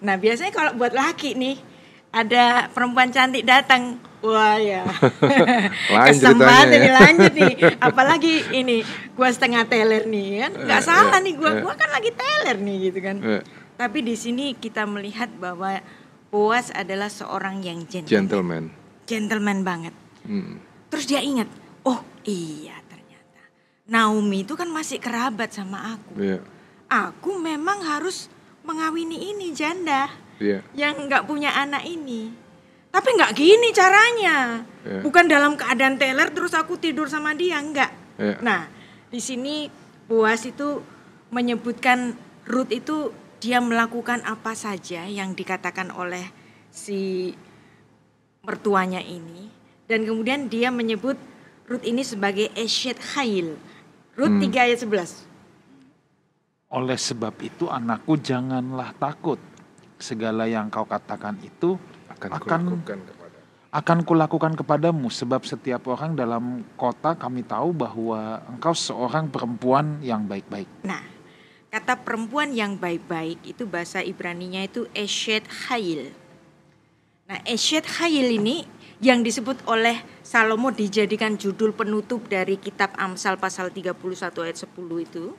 Nah biasanya kalau buat laki nih, ada perempuan cantik datang, wah ya, kesempatan nih lanjut nih. Apalagi ini, gua setengah teler nih kan, nggak salah nih gua kan lagi teler nih gitu kan. Tapi di sini kita melihat bahwa Boas adalah seorang yang gentleman banget. Terus dia ingat, oh iya ternyata Naomi itu kan masih kerabat sama aku. Aku memang harus mengawini ini janda. Yang nggak punya anak ini, tapi nggak gini caranya, bukan dalam keadaan teler terus aku tidur sama dia, nggak. Nah di sini Boas itu menyebutkan Rut itu dia melakukan apa saja yang dikatakan oleh si mertuanya ini, dan kemudian dia menyebut Rut ini sebagai Eshet Hail. Rut 3 ayat 11. Oleh sebab itu anakku janganlah takut. Segala yang kau katakan itu akan kulakukan kepadamu. Sebab setiap orang dalam kota kami tahu bahwa engkau seorang perempuan yang baik-baik. Nah, kata perempuan yang baik-baik itu bahasa Ibraninya itu Eshet Hail. Nah, Eshet Hail ini yang disebut oleh Salomo dijadikan judul penutup dari kitab Amsal pasal 31 ayat 10 itu.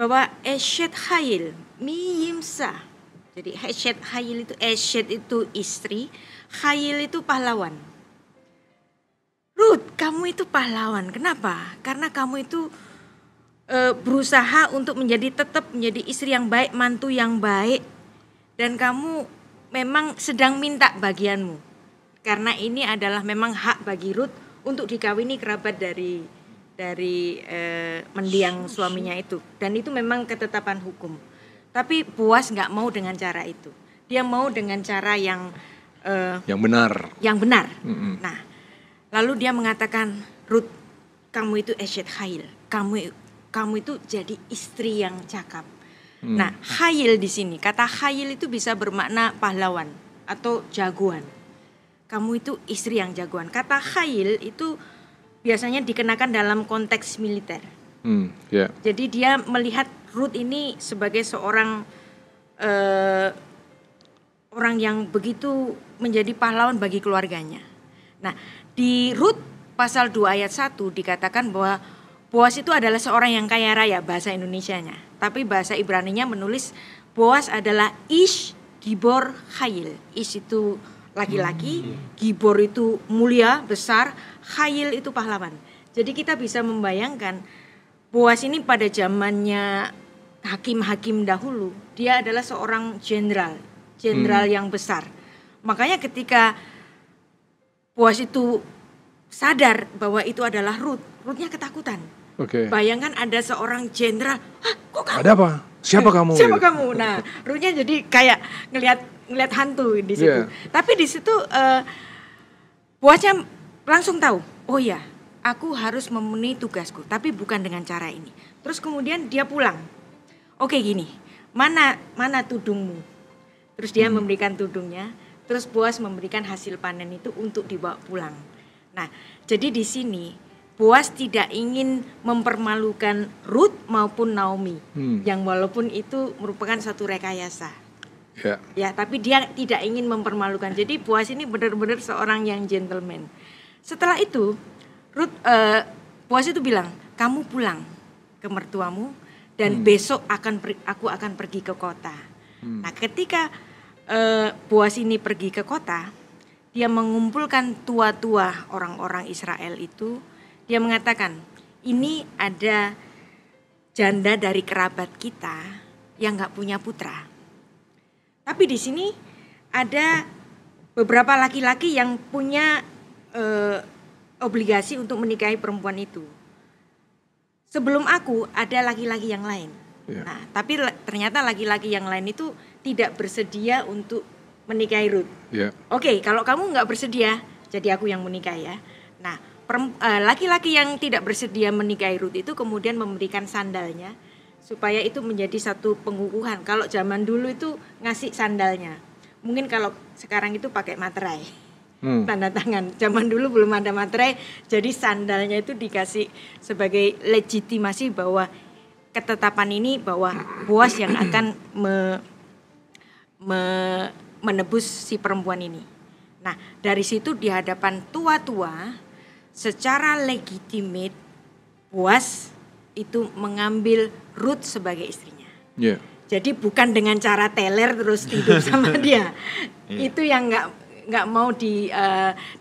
Bahwa Eshet Hail, miyimsa. Jadi Eshet Hail itu, Eshet itu istri, Hail itu pahlawan. Rut, kamu itu pahlawan. Kenapa? Karena kamu itu berusaha untuk tetap menjadi istri yang baik, mantu yang baik. Dan kamu memang sedang minta bagianmu. Karena ini adalah memang hak bagi Rut untuk dikawini kerabat dari mendiang suaminya itu. Dan itu memang ketetapan hukum. Tapi Boas nggak mau dengan cara itu. Dia mau dengan cara yang benar. Yang benar. Nah, lalu dia mengatakan, Rut, kamu itu Eshet Hail. Kamu itu jadi istri yang cakap. Nah, Hail di sini, kata Hail itu bisa bermakna pahlawan atau jagoan. Kamu itu istri yang jagoan. Kata Hail itu biasanya dikenakan dalam konteks militer. Jadi dia melihat Rut ini sebagai seorang orang yang begitu menjadi pahlawan bagi keluarganya. Nah, di Rut pasal 2 ayat 1 dikatakan bahwa Boas itu adalah seorang yang kaya raya, bahasa Indonesianya. Tapi bahasa Ibraninya menulis Boas adalah Ish Gibor Hail. Ish itu laki-laki, Gibor itu mulia, besar, Hail itu pahlawan. Jadi kita bisa membayangkan Boas ini pada zamannya hakim-hakim dahulu, dia adalah seorang jenderal jenderal yang besar. Makanya ketika Boas itu sadar bahwa itu adalah Ruthnya ketakutan. Oke. Bayangkan ada seorang jenderal, kok kamu? Ada apa? Siapa kamu? Siapa gitu? kamu? Nah, Ruthnya jadi kayak ngelihat hantu di situ. Yeah. Tapi di situ Boasnya langsung tahu, oh ya, aku harus memenuhi tugasku, tapi bukan dengan cara ini. Terus kemudian dia pulang. Oke gini, mana tudungmu? Terus dia memberikan tudungnya. Terus Boas memberikan hasil panen itu untuk dibawa pulang. Nah, jadi di sini Boas tidak ingin mempermalukan Ruth maupun Naomi, yang walaupun itu merupakan satu rekayasa. Ya. Ya, tapi dia tidak ingin mempermalukan. Jadi Boas ini benar-benar seorang yang gentleman. Setelah itu, Boas itu bilang, kamu pulang ke mertuamu dan besok aku akan pergi ke kota. Nah, ketika Boas ini pergi ke kota, dia mengumpulkan tua-tua orang-orang Israel itu. Dia mengatakan, ini ada janda dari kerabat kita yang nggak punya putra. Tapi di sini ada beberapa laki-laki yang punya obligasi untuk menikahi perempuan itu. Sebelum aku ada laki-laki yang lain. Yeah. Nah, tapi ternyata laki-laki yang lain itu tidak bersedia untuk menikahi Ruth. Yeah. Oke, kalau kamu nggak bersedia, jadi aku yang menikahi ya. Nah, laki-laki yang tidak bersedia menikahi Ruth itu kemudian memberikan sandalnya supaya itu menjadi satu pengukuhan. Kalau zaman dulu itu ngasih sandalnya. Mungkin kalau sekarang itu pakai materai. Tanda tangan. Zaman dulu belum ada materai, jadi sandalnya itu dikasih sebagai legitimasi bahwa ketetapan ini bahwa Boas yang akan menebus si perempuan ini. Nah, dari situ di hadapan tua-tua secara legitimate Boas itu mengambil Ruth sebagai istrinya. Yeah. Jadi bukan dengan cara teler terus tidur sama dia. Itu yang nggak mau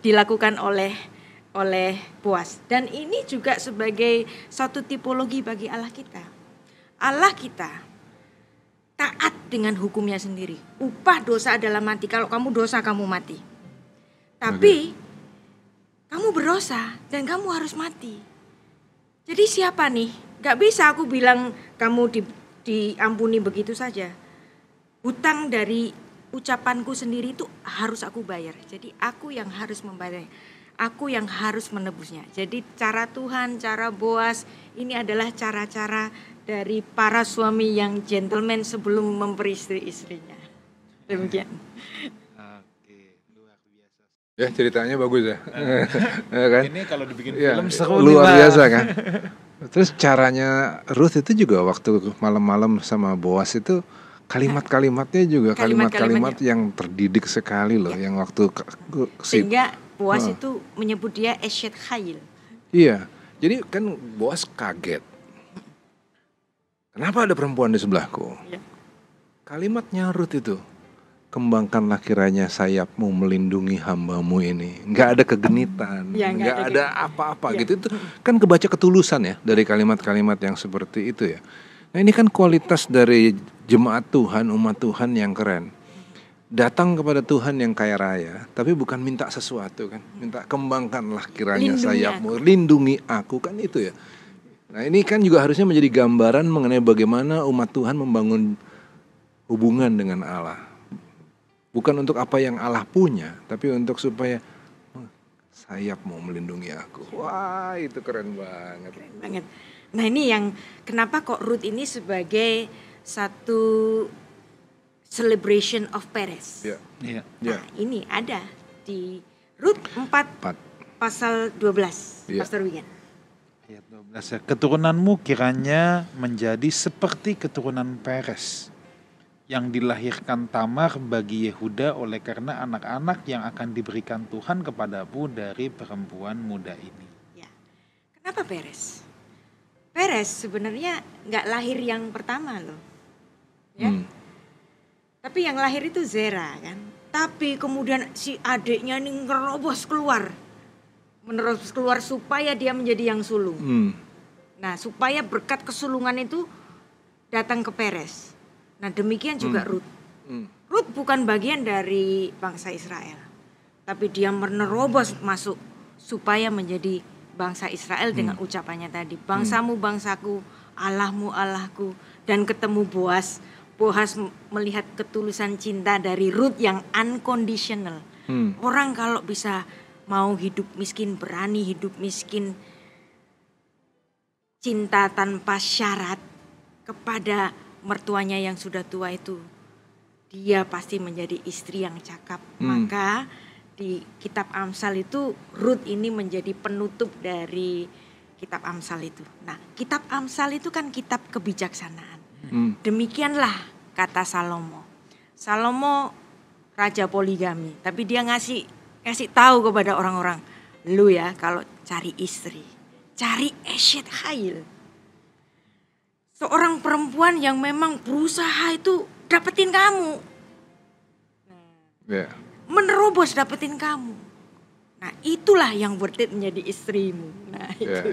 dilakukan oleh Boas. Dan ini juga sebagai satu tipologi bagi Allah kita. Allah kita taat dengan hukumnya sendiri. Upah dosa adalah mati. Kalau kamu dosa kamu mati. Tapi kamu berdosa dan kamu harus mati. Jadi siapa nih? Gak bisa aku bilang kamu diampuni begitu saja. Hutang dari ucapanku sendiri itu harus aku bayar. Jadi aku yang harus membayarnya. Aku yang harus menebusnya. Jadi cara Tuhan, cara Boas ini adalah cara-cara dari para suami yang gentleman sebelum memperistri istrinya. Demikian. Oke, luar biasa. Ya, ceritanya bagus ya. Kan? Ini kalau dibikin Ya, film seru luar nih, biasa kan. Terus caranya Ruth itu juga waktu malam-malam sama Boas itu kalimat-kalimatnya juga kalimat-kalimat yang terdidik sekali loh, yang waktu sehingga Boas itu menyebut dia Eshet Chayil. Iya, jadi kan Boas kaget. Kenapa ada perempuan di sebelahku? Ya. Kalimatnya Ruth itu, kembangkanlah kiranya sayapmu melindungi hambamu ini. Nggak ada kegenitan, Ya, nggak ada apa-apa Ya. gitu. Itu kan kebaca ketulusan ya dari kalimat-kalimat yang seperti itu ya. Nah ini kan kualitas dari jemaat Tuhan, umat Tuhan yang keren. Datang kepada Tuhan yang kaya raya, tapi bukan minta sesuatu kan. Minta kembangkanlah kiranya sayapmu, lindungi aku kan itu ya. Nah ini kan juga harusnya menjadi gambaran mengenai bagaimana umat Tuhan membangun hubungan dengan Allah. Bukan untuk apa yang Allah punya, tapi untuk supaya sayap mau melindungi aku. Wah itu keren banget. Keren banget. Nah ini yang kenapa kok Ruth ini sebagai satu celebration of Perez. Ya. Iya. Nah ini ada di Ruth 4 pasal 12, Ya. Pastor Wigan. Ayat 12 ya. Keturunanmu kiranya menjadi seperti keturunan Peres yang dilahirkan Tamar bagi Yehuda oleh karena anak-anak yang akan diberikan Tuhan kepadamu dari perempuan muda ini. Ya. Kenapa Perez? Perez sebenarnya nggak lahir yang pertama loh, ya. Tapi yang lahir itu Zera kan. Tapi kemudian si adiknya ini ngerobos keluar. Menerobos keluar supaya dia menjadi yang sulung. Nah supaya berkat kesulungan itu datang ke Perez. Nah demikian juga Ruth. Rut bukan bagian dari bangsa Israel, tapi dia menerobos masuk supaya menjadi bangsa Israel dengan ucapannya tadi, bangsamu bangsaku, Allahmu Allahku, dan ketemu Boaz. Boaz melihat ketulusan cinta dari Rut yang unconditional. Orang kalau bisa mau hidup miskin, berani hidup miskin, cinta tanpa syarat kepada mertuanya yang sudah tua itu, dia pasti menjadi istri yang cakap. Maka di kitab Amsal itu Rut ini menjadi penutup dari kitab Amsal itu. Nah, kitab Amsal itu kan kitab kebijaksanaan. Demikianlah kata Salomo. Salomo raja poligami, tapi dia ngasih tahu kepada orang-orang, lu ya kalau cari istri, cari Eshet Hail. Seorang perempuan yang memang berusaha itu dapetin kamu. Menerobos dapetin kamu. Nah, itulah yang worth it menjadi istrimu. Nah, itu.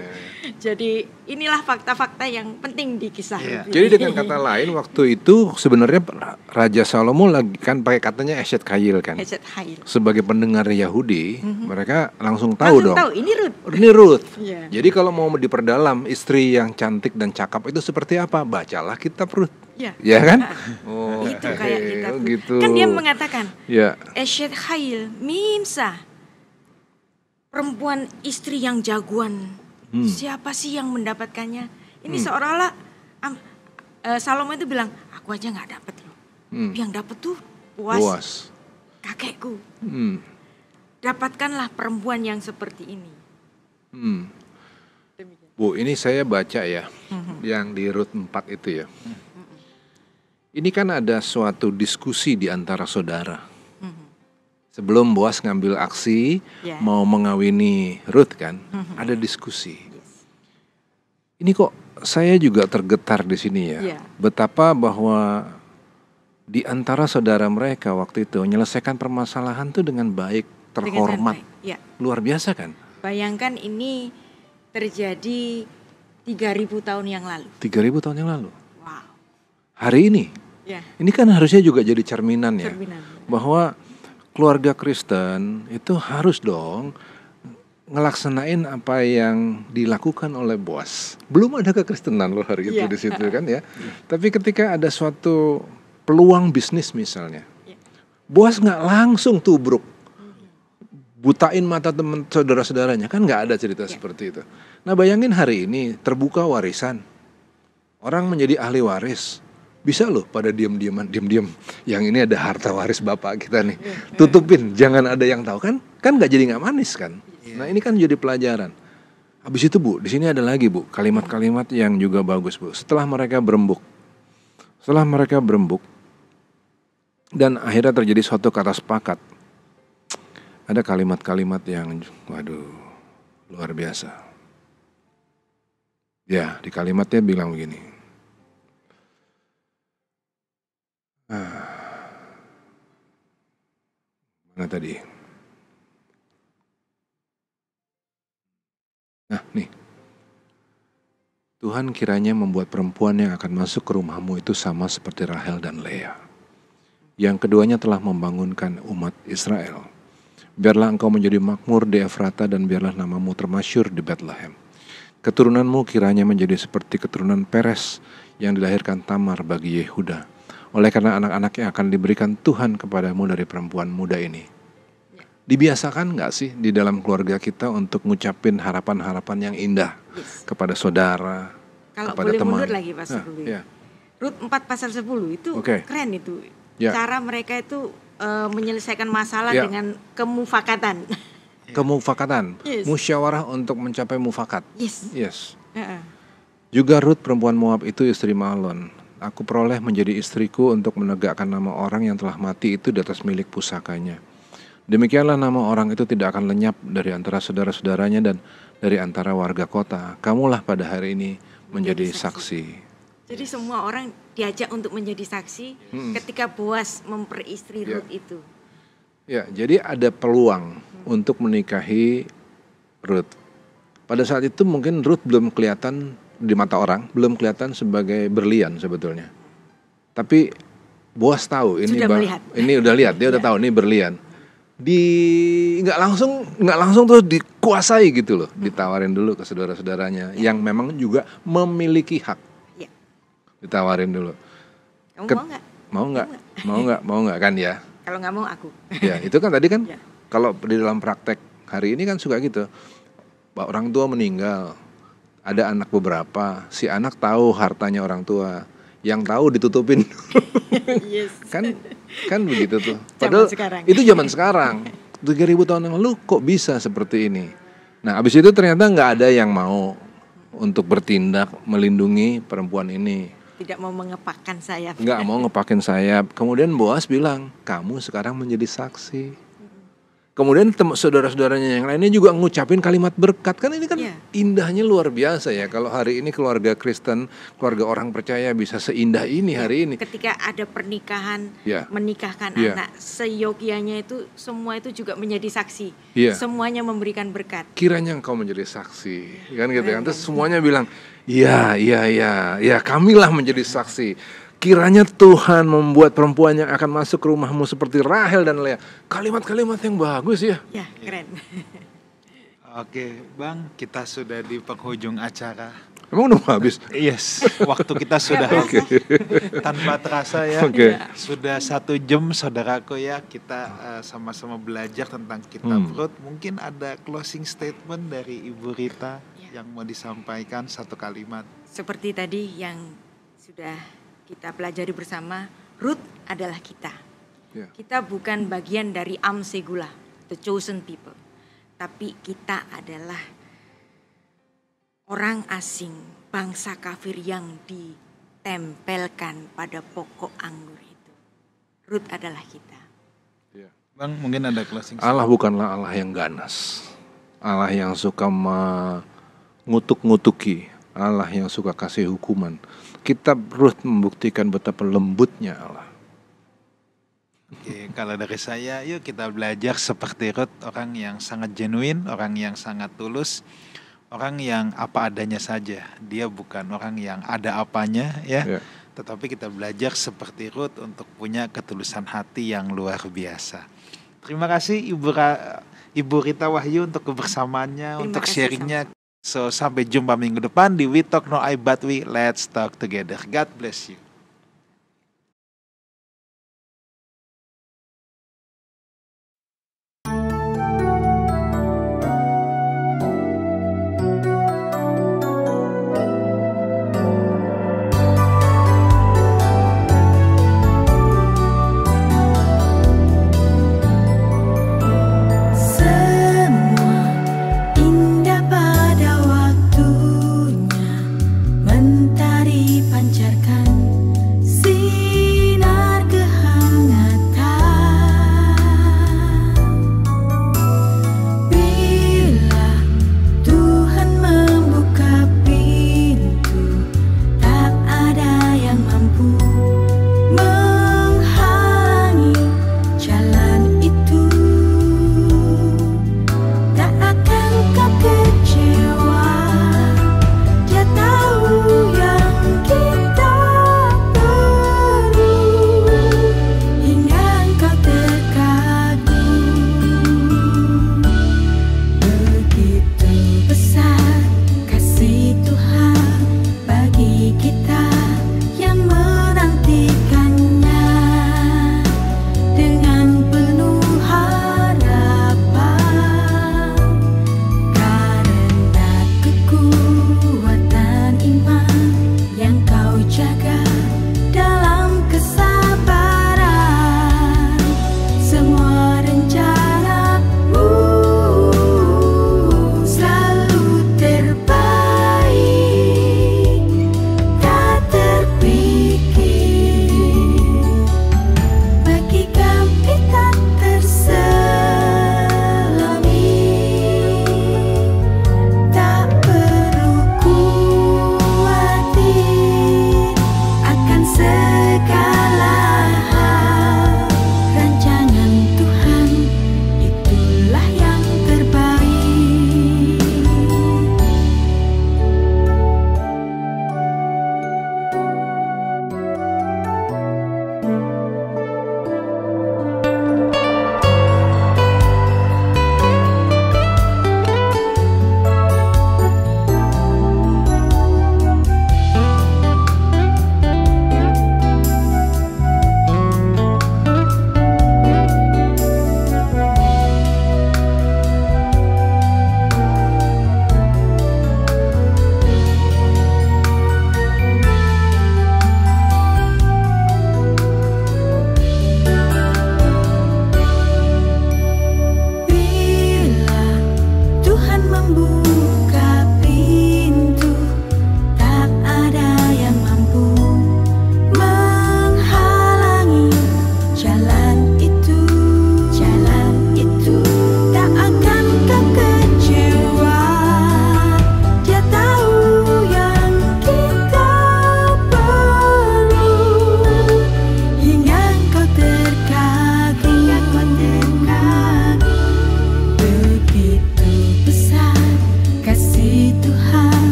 Jadi inilah fakta-fakta yang penting di kisah Rut. Jadi dengan kata lain, waktu itu sebenarnya Raja Salomo lagi kan pakai katanya Eshet Hail kan. Eshet Hail. Sebagai pendengar Yahudi, mereka langsung tahu dong. Tahu ini Rut. Ini Rut. Yeah. Jadi kalau mau diperdalam istri yang cantik dan cakap itu seperti apa? Bacalah kitab Rut. Ya kan? Oh, itu kayak kitab Rut. Gitu. Kan dia mengatakan, Eshet Hail mimsa. Perempuan istri yang jagoan. Siapa sih yang mendapatkannya? Ini seolah-olah Salomo itu bilang, aku aja nggak dapet loh. Yang dapet tuh Boaz. Kakekku. Dapatkanlah perempuan yang seperti ini. Bu, ini saya baca ya, yang di Rut 4 itu ya. Ini kan ada suatu diskusi di antara saudara. Sebelum Boaz ngambil aksi mau mengawini Rut kan, ada diskusi. Ini kok saya juga tergetar di sini ya. Betapa bahwa di antara saudara mereka waktu itu menyelesaikan permasalahan tuh dengan baik, terhormat. Luar biasa kan? Bayangkan ini terjadi 3.000 tahun yang lalu. 3.000 tahun yang lalu. Wow. Hari ini. Ini kan harusnya juga jadi cerminan ya. Bahwa keluarga Kristen itu harus dong ngelaksanain apa yang dilakukan oleh Boaz. Belum ada kekristenan loh hari itu di situ kan ya. Tapi ketika ada suatu peluang bisnis misalnya, Boaz nggak langsung tubruk, butain mata teman saudara-saudaranya, kan nggak ada cerita seperti itu. Nah bayangin hari ini terbuka warisan, orang menjadi ahli waris. Bisa loh pada diam-diam. Yang ini ada harta waris bapak kita nih. Tutupin, jangan ada yang tahu kan? Kan nggak jadi nggak manis kan? Nah ini kan jadi pelajaran. Habis itu Bu, di sini ada lagi Bu kalimat-kalimat yang juga bagus Bu. Setelah mereka berembuk dan akhirnya terjadi suatu kata sepakat. Ada kalimat-kalimat yang, waduh, luar biasa. Ya, di kalimatnya bilang begini. Mana tadi? Nah nih, Tuhan kiranya membuat perempuan yang akan masuk ke rumahmu itu sama seperti Rahel dan Lea. Yang keduanya telah membangunkan umat Israel. Biarlah engkau menjadi makmur di Efrata dan biarlah namamu termasyhur di Bethlehem. Keturunanmu kiranya menjadi seperti keturunan Peres yang dilahirkan Tamar bagi Yehuda. Oleh karena anak-anak yang akan diberikan Tuhan kepadamu dari perempuan muda ini. Dibiasakan gak sih di dalam keluarga kita untuk ngucapin harapan-harapan yang indah kepada saudara, kalau kepada boleh teman. Mundur lagi Pak Suduli. Rut 4 pasal 10 itu keren itu. Cara mereka itu menyelesaikan masalah dengan kemufakatan. Kemufakatan, musyawarah untuk mencapai mufakat. Yes. Juga Rut perempuan Moab itu istri Mahlon. Aku peroleh menjadi istriku untuk menegakkan nama orang yang telah mati itu di atas milik pusakanya. Demikianlah nama orang itu tidak akan lenyap dari antara saudara-saudaranya dan dari antara warga kota. Kamulah pada hari ini menjadi saksi. Jadi semua orang diajak untuk menjadi saksi ketika Boaz memperistri Rut itu. Ya, jadi ada peluang untuk menikahi Rut. Pada saat itu mungkin Rut belum kelihatan di mata orang, belum kelihatan sebagai berlian sebetulnya. Tapi Boas tahu ini Sudah melihat. ini udah lihat, dia udah tahu ini berlian. Nggak langsung terus dikuasai gitu loh, ditawarin dulu ke saudara-saudaranya yang memang juga memiliki hak. Ya. Ditawarin dulu. Kamu Mau nggak kan ya? Kalau nggak mau aku. Ya itu kan tadi kan Ya. kalau di dalam praktek hari ini kan suka gitu. Orang tua meninggal, ada anak beberapa, si anak tahu hartanya orang tua, yang tahu ditutupin. Yes. kan begitu tuh. Zaman Padahal sekarang. itu zaman sekarang. 3.000 tahun yang lalu kok bisa seperti ini. Nah, abis itu ternyata nggak ada yang mau untuk bertindak melindungi perempuan ini. Tidak mau mengepakkan sayap. Nggak mau ngepakin sayap. Kemudian Boas bilang, kamu sekarang menjadi saksi. Kemudian saudara-saudaranya yang lainnya juga ngucapin kalimat berkat. Kan ini kan indahnya luar biasa ya. Kalau hari ini keluarga Kristen, keluarga orang percaya bisa seindah ini hari ini. Ketika ada pernikahan, Ya. menikahkan Ya. anak, seyogianya itu semua itu juga menjadi saksi. Ya. Semuanya memberikan berkat. Kiranya engkau menjadi saksi, kan gitu kan. Terus semuanya bilang, ya, kamilah menjadi saksi. Kiranya Tuhan membuat perempuan yang akan masuk ke rumahmu seperti Rahel dan Lea. Kalimat-kalimat yang bagus ya. Ya, keren. Oke, Bang, kita sudah di penghujung acara. Emang udah mau habis? Yes, waktu kita sudah Oke. tanpa terasa ya. Oke. Sudah 1 jam, saudaraku ya. Kita sama-sama belajar tentang kitab Rut. Mungkin ada closing statement dari Ibu Rita yang mau disampaikan, satu kalimat. Seperti tadi yang sudah kita pelajari bersama, Rut adalah kita. Ya. Kita bukan bagian dari Am Segula, the chosen people. Tapi kita adalah orang asing, bangsa kafir yang ditempelkan pada pokok anggur itu. Rut adalah kita. Bang, mungkin ada closing statement. Allah bukanlah Allah yang ganas. Allah yang suka mengutuk-ngutuki. Allah yang suka kasih hukuman. Kitab Rut membuktikan betapa lembutnya Allah. Oke, kalau dari saya, yuk kita belajar seperti Rut, orang yang sangat genuine, orang yang sangat tulus, orang yang apa adanya saja. Dia bukan orang yang ada apanya ya. Tetapi kita belajar seperti Rut untuk punya ketulusan hati yang luar biasa. Terima kasih Ibu Rita Wahyu untuk kebersamaannya, untuk sharingnya. So, sampai jumpa minggu depan di We Talk No I But We Let's Talk Together. God bless you.